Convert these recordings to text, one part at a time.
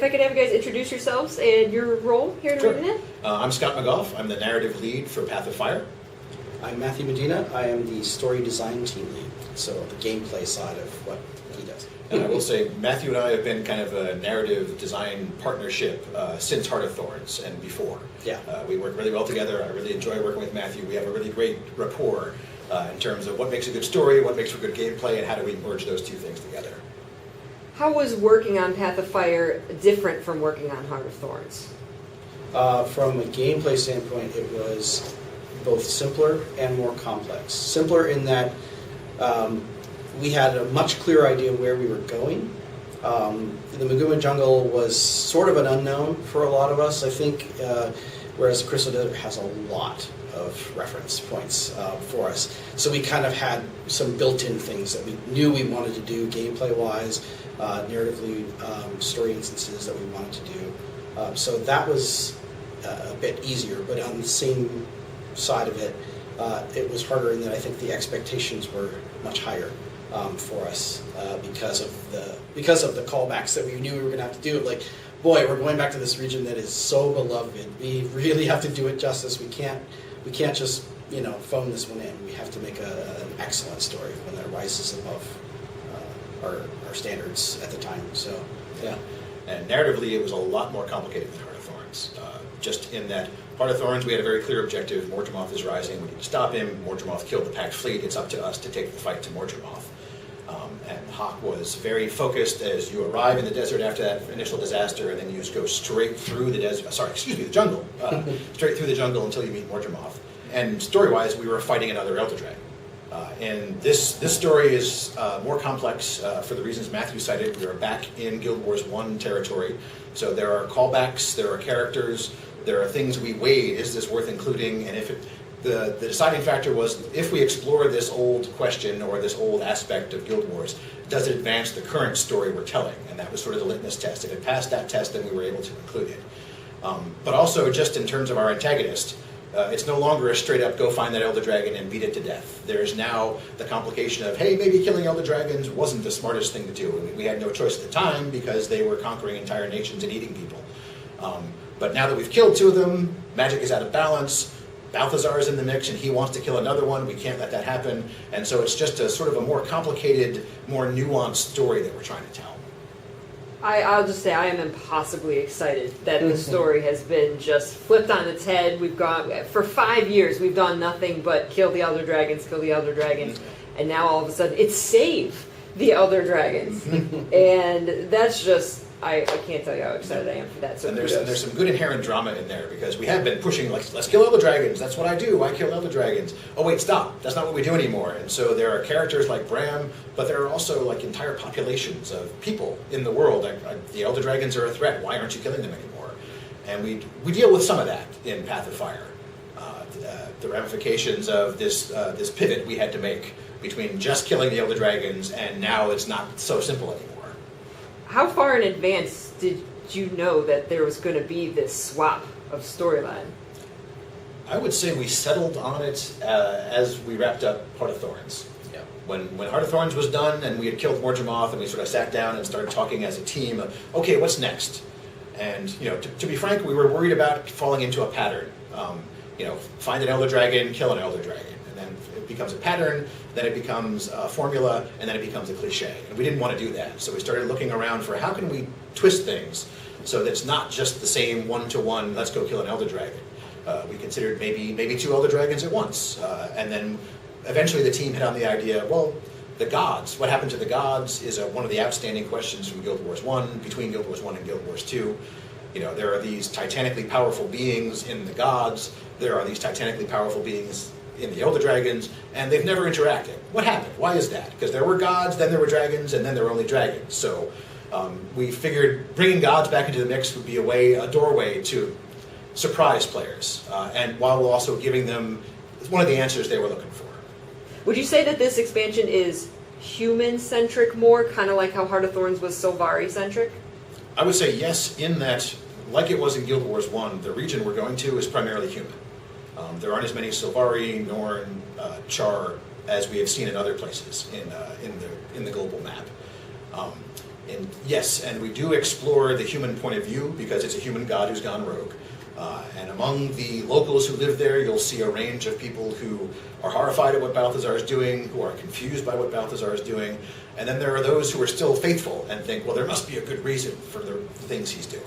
if I could have you guys introduce yourselves and your role here at ArenaNet. I'm Scott McGough. I'm the narrative lead for Path of Fire. I'm Matthew Medina. I am the story design team lead, so the gameplay side of what he does. And I will say, Matthew and I have been kind of a narrative design partnership since Heart of Thorns and before. Yeah. We work really well together. I really enjoy working with Matthew. We have a really great rapport in terms of what makes a good story, what makes for good gameplay, and how do we merge those two things together. How was working on Path of Fire different from working on Heart of Thorns? From a gameplay standpoint, it was both simpler and more complex. Simpler in that we had a much clearer idea where we were going. The Maguma jungle was sort of an unknown for a lot of us, I think, whereas Crystal Desert has a lot of reference points for us. So we kind of had some built-in things that we knew we wanted to do gameplay-wise, narratively, story instances that we wanted to do. So that was a bit easier, but on the same side of it, it was harder in that I think the expectations were much higher for us because of the callbacks that we knew we were going to have to do. Like, boy, we're going back to this region that is so beloved. We really have to do it justice. We can't just phone this one in. We have to make an excellent story, one that rises above our standards at the time. So yeah. And narratively, it was a lot more complicated than Heart of Thorns. Just in that Heart of Thorns, we had a very clear objective. Mordremoth is rising. We need to stop him. Mordremoth killed the Pact fleet. It's up to us to take the fight to Mordremoth. And Hawk was very focused as you arrive in the desert after that initial disaster, and then you just go straight through the desert. The jungle. Straight through the jungle until you meet Mordremoth. And story-wise, we were fighting another Elder Dragon. And this story is more complex for the reasons Matthew cited. We are back in Guild Wars 1 territory. So there are callbacks, there are characters, there are things we weighed. Is this worth including? And the deciding factor was, if we explore this old question or this old aspect of Guild Wars, does it advance the current story we're telling? And that was sort of the litmus test. If it passed that test, then we were able to include it. But also, just in terms of our antagonist, it's no longer a straight-up go find that Elder Dragon and beat it to death. There's now the complication of, hey, maybe killing Elder Dragons wasn't the smartest thing to do. We had no choice at the time because they were conquering entire nations and eating people. But now that we've killed two of them, magic is out of balance. Balthazar is in the mix and he wants to kill another one. We can't let that happen. And so it's just a sort of a more complicated, more nuanced story that we're trying to tell. I'll just say I am impossibly excited that the story has been just flipped on its head. We've gone, for 5 years, we've done nothing but kill the Elder Dragons, and now all of a sudden it's save the Elder Dragons. And that's just, I can't tell you how excited I am for that. So and there's some good inherent drama in there, because we have been pushing, like, let's kill Elder Dragons, that's what I do, I kill Elder Dragons. Oh wait, stop, that's not what we do anymore. And so there are characters like Bram, but there are also like entire populations of people in the world. The Elder Dragons are a threat, why aren't you killing them anymore? And we deal with some of that in Path of Fire. The ramifications of this pivot we had to make between just killing the Elder Dragons and now it's not so simple anymore. How far in advance did you know that there was going to be this swap of storyline? I would say we settled on it as we wrapped up Heart of Thorns. Yeah. When Heart of Thorns was done and we had killed Mordremoth and we sort of sat down and started talking as a team of, okay, what's next? And to be frank, we were worried about falling into a pattern. Find an Elder Dragon, kill an Elder Dragon. And then it becomes a pattern, then it becomes a formula, and then it becomes a cliche. And we didn't want to do that. So we started looking around for how can we twist things so that it's not just the same one-to-one, let's go kill an Elder Dragon. We considered maybe two Elder Dragons at once. And then eventually the team hit on the idea, well, the gods, what happened to the gods is one of the outstanding questions from Guild Wars 1, between Guild Wars 1 and Guild Wars 2. There are these titanically powerful beings in the gods, there are these titanically powerful beings in the Elder Dragons, and they've never interacted. What happened? Why is that? Because there were gods, then there were dragons, and then there were only dragons. So we figured bringing gods back into the mix would be a doorway to surprise players, and while also giving them one of the answers they were looking for. Would you say that this expansion is human-centric more, kind of like how Heart of Thorns was Sylvari-centric? I would say yes, in that, like it was in Guild Wars 1, the region we're going to is primarily human. There aren't as many Sylvari, Norn, Char as we have seen in other places in the global map. And yes, and we do explore the human point of view because it's a human god who's gone rogue. And among the locals who live there, you'll see a range of people who are horrified at what Balthazar is doing, who are confused by what Balthazar is doing, and then there are those who are still faithful and think, well, there must be a good reason for the things he's doing.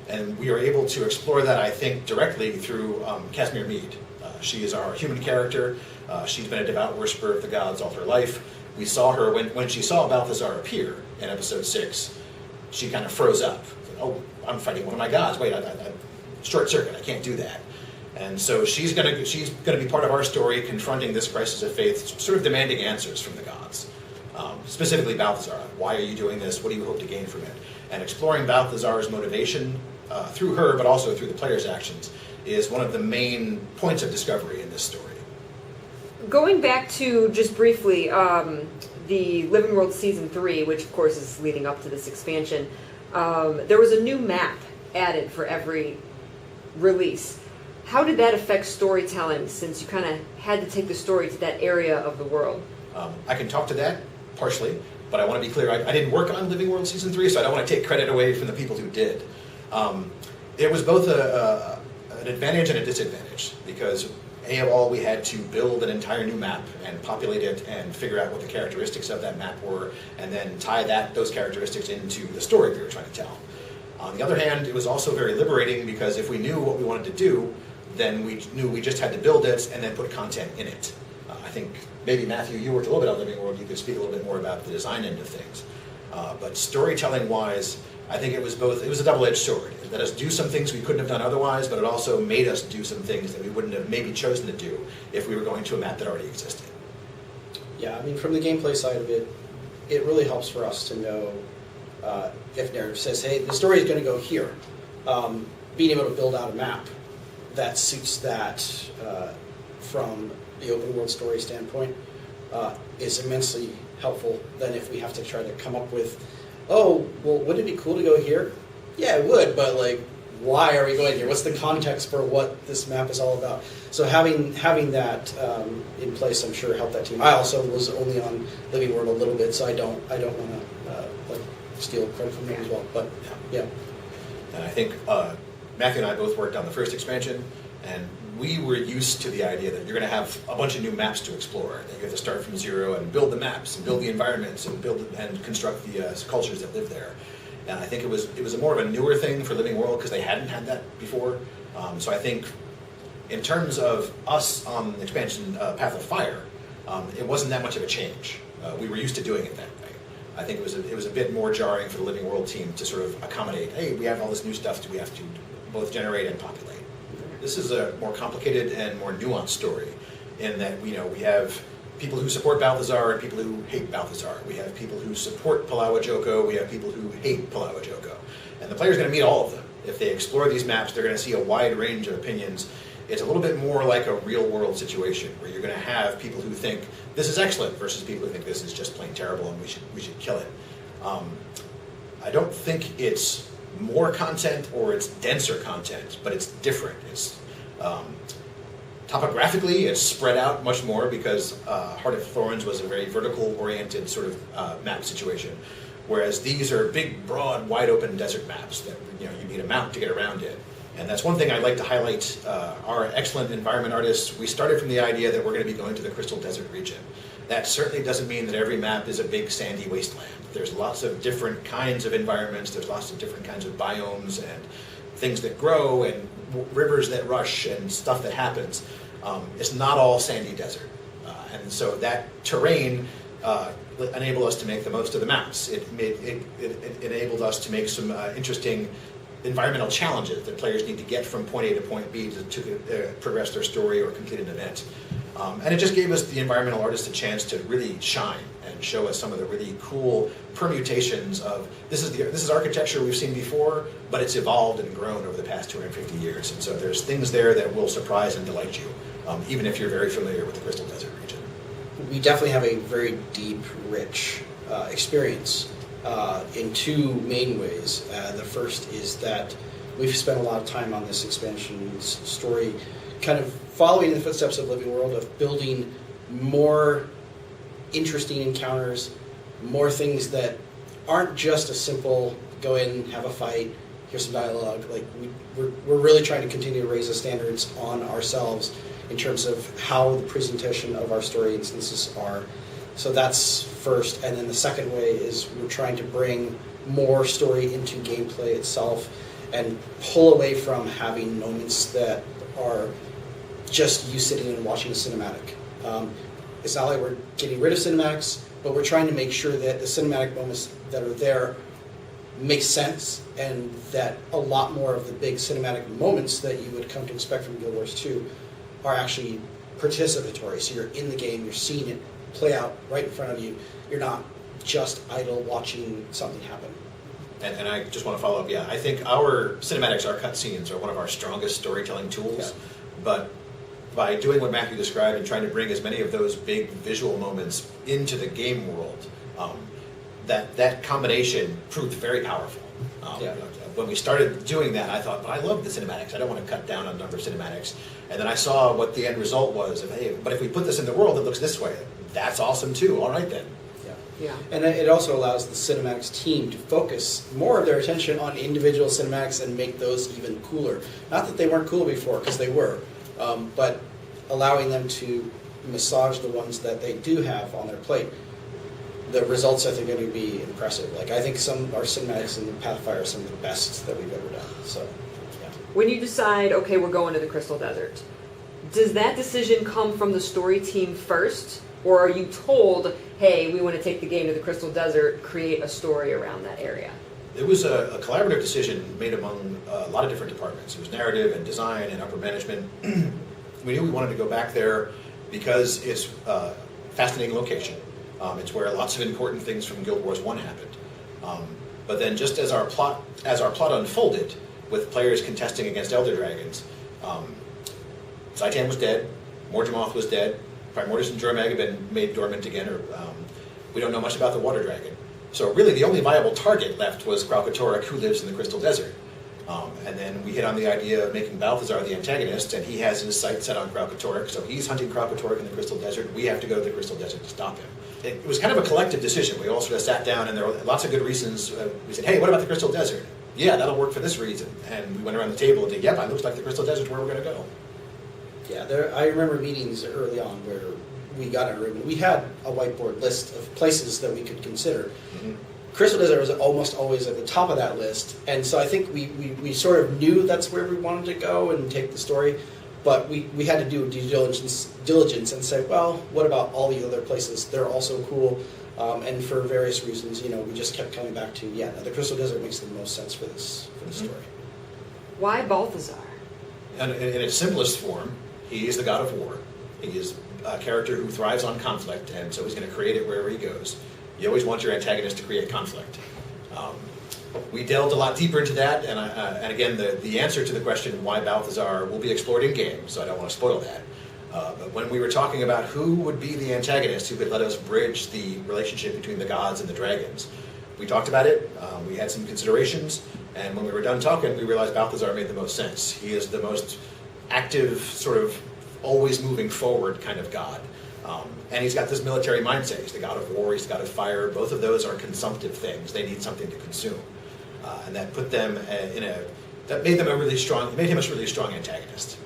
And we are able to explore that, I think, directly through Casimir Mead. She is our human character. She's been a devout worshiper of the gods all her life. We saw her, when she saw Balthazar appear in episode 6, she kind of froze up. Oh, I'm fighting one of my gods. Wait, I short circuit. I can't do that. And so she's going to be part of our story, confronting this crisis of faith, sort of demanding answers from the gods. Specifically Balthazar. Why are you doing this? What do you hope to gain from it? And exploring Balthazar's motivation through her, but also through the player's actions, is one of the main points of discovery in this story. Going back to, just briefly, the Living World Season 3, which of course is leading up to this expansion, there was a new map added for every release. How did that affect storytelling, since you kind of had to take the story to that area of the world? I can talk to that, partially, but I want to be clear, I didn't work on Living World Season 3, so I don't want to take credit away from the people who did. It was both an advantage and a disadvantage, because A, of all, we had to build an entire new map and populate it and figure out what the characteristics of that map were, and then tie those characteristics into the story we were trying to tell. On the other hand, it was also very liberating, because if we knew what we wanted to do, then we knew we just had to build it and then put content in it. I think maybe, Matthew, you worked a little bit on Living World, you could speak a little bit more about the design end of things. But storytelling-wise, I think it was a double-edged sword. It let us do some things we couldn't have done otherwise, but it also made us do some things that we wouldn't have maybe chosen to do if we were going to a map that already existed. Yeah, I mean, from the gameplay side of it, it really helps for us to know if narrative says, hey, the story is going to go here. Being able to build out a map that suits that from the open world story standpoint is immensely helpful than if we have to try to come up with, oh, well, wouldn't it be cool to go here? Yeah, it would, but like, why are we going here? What's the context for what this map is all about? So having that in place, I'm sure, helped that team. I also was only on Living World a little bit, so I don't want to steal credit from them as well. But yeah. And I think Matthew and I both worked on the first expansion, and we were used to the idea that you're going to have a bunch of new maps to explore. That you have to start from zero and build the maps and build the environments and construct the cultures that live there. And I think it was a more of a newer thing for Living World because they hadn't had that before. So I think in terms of us on the expansion Path of Fire, it wasn't that much of a change. We were used to doing it that way. I think it was a bit more jarring for the Living World team to sort of accommodate, hey, we have all this new stuff we have to both generate and populate. This is a more complicated and more nuanced story in that we have people who support Balthazar and people who hate Balthazar. We have people who support Palawa Joko, we have people who hate Palawa Joko. And the player's going to meet all of them. If they explore these maps, they're going to see a wide range of opinions. It's a little bit more like a real-world situation where you're going to have people who think this is excellent versus people who think this is just plain terrible and we should kill it. I don't think it's more content or it's denser content, but it's different. It's topographically, it's spread out much more because Heart of Thorns was a very vertical-oriented sort of map situation, whereas these are big, broad, wide-open desert maps that you need a mount to get around in. And that's one thing I'd like to highlight. Our excellent environment artists, we started from the idea that we're going to be going to the Crystal Desert region. That certainly doesn't mean that every map is a big sandy wasteland. There's lots of different kinds of environments, there's lots of different kinds of biomes and things that grow and rivers that rush and stuff that happens. It's not all sandy desert. And so that terrain enabled us to make the most of the maps. It enabled us to make some interesting environmental challenges that players need to get from point A to point B to progress their story or complete an event. And it just gave us, the environmental artists, a chance to really shine and show us some of the really cool permutations of this is architecture we've seen before, but it's evolved and grown over the past 250 years. And so there's things there that will surprise and delight you, even if you're very familiar with the Crystal Desert region. We definitely have a very deep, rich experience in two main ways. The first is that we've spent a lot of time on this expansion story kind of following in the footsteps of Living World, of building more interesting encounters, more things that aren't just a simple go in, have a fight, here's some dialogue. Like we're really trying to continue to raise the standards on ourselves in terms of how the presentation of our story instances are. So that's first, and then the second way is we're trying to bring more story into gameplay itself and pull away from having moments that are just you sitting and watching a cinematic. It's not like we're getting rid of cinematics, but we're trying to make sure that the cinematic moments that are there make sense, and that a lot more of the big cinematic moments that you would come to expect from Guild Wars 2 are actually participatory. So you're in the game, you're seeing it play out right in front of you. You're not just idle watching something happen. And I just want to follow up, yeah, I think our cinematics, our cutscenes, are one of our strongest storytelling tools, Yeah. but by doing what Matthew described and trying to bring as many of those big visual moments into the game world, that combination proved very powerful. Yeah. When we started doing that, I thought, but I love the cinematics. I don't want to cut down on the number of cinematics. And then I saw what the end result was. Of, hey, but if we put this in the world that looks this way, that's awesome too. All right then. Yeah. And it also allows the cinematics team to focus more of their attention on individual cinematics and make those even cooler. Not that they weren't cool before, because they were, but allowing them to massage the ones that they do have on their plate. The results, I think, are going to be impressive. Like, I think some of our cinematics in the Pathfinder are some of the best that we've ever done. So, yeah. When you decide, okay, we're going to the Crystal Desert, does that decision come from the story team first? Or are you told, hey, we want to take the game to the Crystal Desert, create a story around that area? It was a collaborative decision made among a lot of different departments. It was narrative and design and upper management. We knew we wanted to go back there because it's a fascinating location. It's where lots of important things from Guild Wars 1 happened. But then just as our plot unfolded, with players contesting against Elder Dragons, Zaitan was dead, Morgemoth was dead, Primordus and Jormag have been made dormant again, or we don't know much about the Water Dragon. So really the only viable target left was Kralkatorrik, who lives in the Crystal Desert. And then we hit on the idea of making Balthazar the antagonist, and he has his sights set on Kralkatorrik, so he's hunting Kralkatorrik in the Crystal Desert. We have to go to the Crystal Desert to stop him. It was kind of a collective decision. We all sort of sat down, and there were lots of good reasons. We said, hey, what about the Crystal Desert? Yeah, that'll work for this reason. And we went around the table and said, yep, it looks like the Crystal Desert's where we're going to go. Yeah, I remember meetings early on where we got in a room. We had a whiteboard list of places that we could consider. Mm-hmm. Crystal Desert was almost always at the top of that list, and so I think we sort of knew that's where we wanted to go and take the story, but we had to do due diligence and say, well, what about all the other places? They're also cool, and for various reasons, we just kept coming back to, the Crystal Desert makes the most sense for this story. Why Balthazar? And in its simplest form, he is the god of war. He is a character who thrives on conflict, and so he's going to create it wherever he goes. You always want your antagonist to create conflict. We delved a lot deeper into that, and again, the answer to the question why Balthazar will be explored in game, so I don't want to spoil that. But when we were talking about who would be the antagonist who could let us bridge the relationship between the gods and the dragons, we talked about it, we had some considerations, and when we were done talking, we realized Balthazar made the most sense. He is the most active, sort of always moving forward kind of god. And he's got this military mindset. He's the god of war, he's the god of fire. Both of those are consumptive things. They need something to consume. And that put them that made them it made him a really strong antagonist.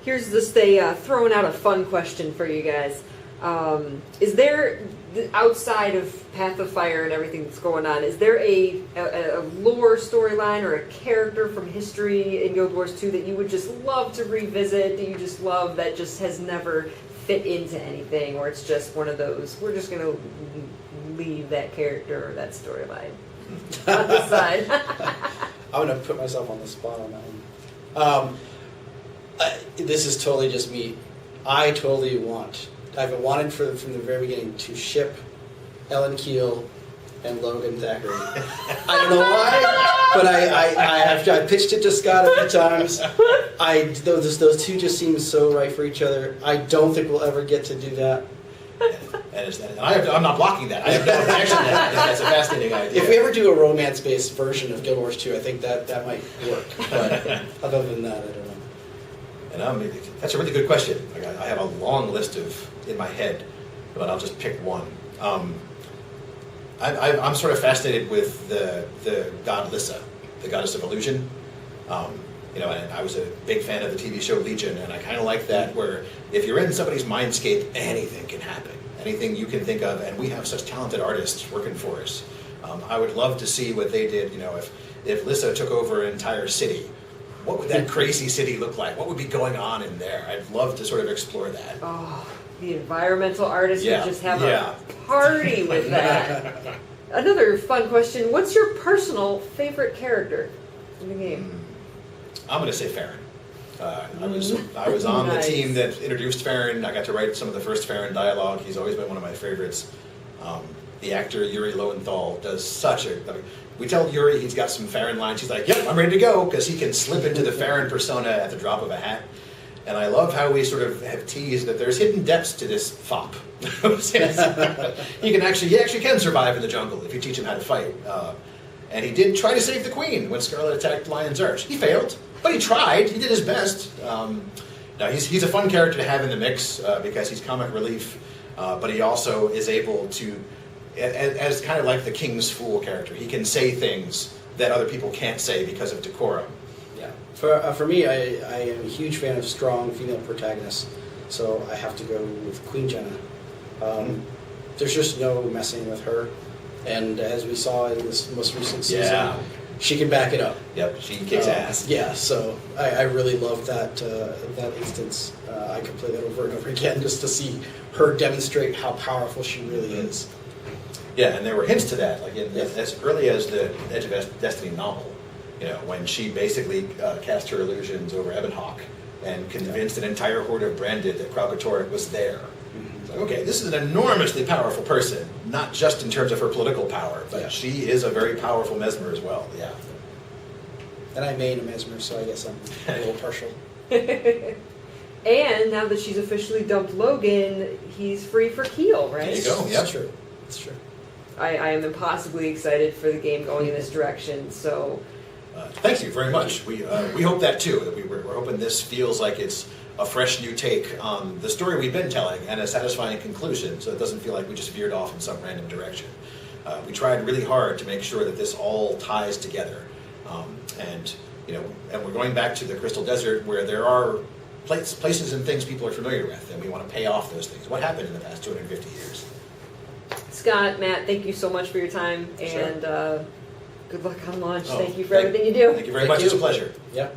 Here's just throwing out a fun question for you guys. Is there, outside of Path of Fire and everything that's going on, is there a lore storyline or a character from history in Guild Wars 2 that you would just love to revisit, that you just love, that just has never fit into anything, or it's just one of those, we're just going to leave that character or that storyline on the side? I'm going to put myself on the spot on that one. This is totally just me. I've wanted from the very beginning to ship Ellen Keel and Logan Thackeray. I don't know why, but I pitched it to Scott a few times. Those two just seem so right for each other. I don't think we'll ever get to do that. And I'm not blocking that. I have no objection to that. That's a fascinating idea. If we ever do a romance-based version of Guild Wars 2, I think that might work. But other than that, I don't know. And that's a really good question. I have a long list in my head, but I'll just pick one. I'm sort of fascinated with the god Lyssa, the goddess of illusion. And I was a big fan of the TV show Legion, and I kind of like that, where if you're in somebody's mindscape, anything can happen, anything you can think of, and we have such talented artists working for us. I would love to see what they did. If Lyssa took over an entire city, what would that crazy city look like? What would be going on in there? I'd love to sort of explore that. Oh, the environmental artist Yeah, would just have yeah. a party with that. Another fun question, what's your personal favorite character in the game? I'm going to say Farron. I was on Nice. the team that introduced Farron. I got to write some of the first Farron dialogue. He's always been one of my favorites. The actor Yuri Lowenthal does such a... we tell Yuri he's got some Farron lines. He's like, yep, I'm ready to go, because he can slip into the Farron persona at the drop of a hat. And I love how we sort of have teased that there's hidden depths to this fop. he actually can survive in the jungle if you teach him how to fight. And he did try to save the queen when Scarlet attacked Lion's Arch. He failed, but he tried. He did his best. Now he's a fun character to have in the mix because he's comic relief, but he also is able to, as kind of like the King's Fool character, he can say things that other people can't say because of decorum. Yeah. For me, I am a huge fan of strong female protagonists, so I have to go with Queen Jenna. There's just no messing with her, and as we saw in this most recent season, she can back it up. Yep, she kicks ass. Yeah, so I really loved that instance. I could play that over and over again just to see her demonstrate how powerful she really is. Yeah, and there were hints to that, like as early as the Edge of Destiny novel, when she basically cast her illusions over Ebonhawk and convinced an entire horde of Branded that Kralkatorrik was there. It's like, okay, this is an enormously powerful person, not just in terms of her political power, but she is a very powerful Mesmer as well. Yeah. And I made a Mesmer, so I guess I'm a little partial. And now that she's officially dumped Logan, he's free for Keel, right? There you go. Yep. It's true. It's true. I am impossibly excited for the game going in this direction, so... Thank you very much. We hope that too. That we're hoping this feels like it's a fresh new take on the story we've been telling and a satisfying conclusion, so it doesn't feel like we just veered off in some random direction. We tried really hard to make sure that this all ties together, and we're going back to the Crystal Desert where there are places and things people are familiar with, and we want to pay off those things. What happened in the past 250 years? Scott, Matt, thank you so much for your time, Sure. and good luck on launch. Thank you for everything you do. Thank you very much. It's a pleasure. Yep.